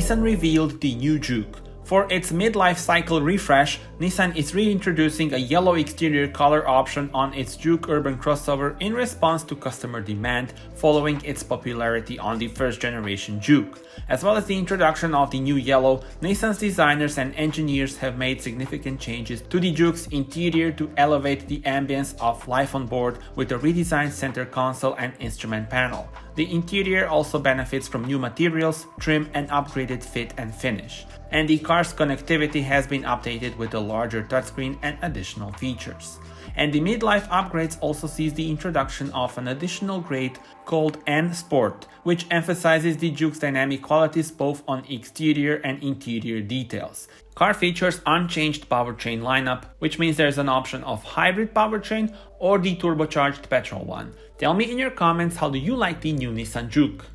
Nissan revealed the new Juke. For its mid-life cycle refresh, Nissan is reintroducing a yellow exterior color option on its Juke urban crossover in response to customer demand following its popularity on the first generation Juke. As well as the introduction of the new yellow, Nissan's designers and engineers have made significant changes to the Juke's interior to elevate the ambience of life on board with a redesigned center console and instrument panel. The interior also benefits from new materials, trim, and upgraded fit and finish. And the car's connectivity has been updated with a larger touchscreen and additional features. And the mid-life upgrades also sees the introduction of an additional grade called N Sport, which emphasizes the Juke's dynamic qualities both on exterior and interior details. Car features unchanged powertrain lineup, which means there's an option of hybrid powertrain or the turbocharged petrol one. Tell me in your comments, how do you like the new Nissan Juke?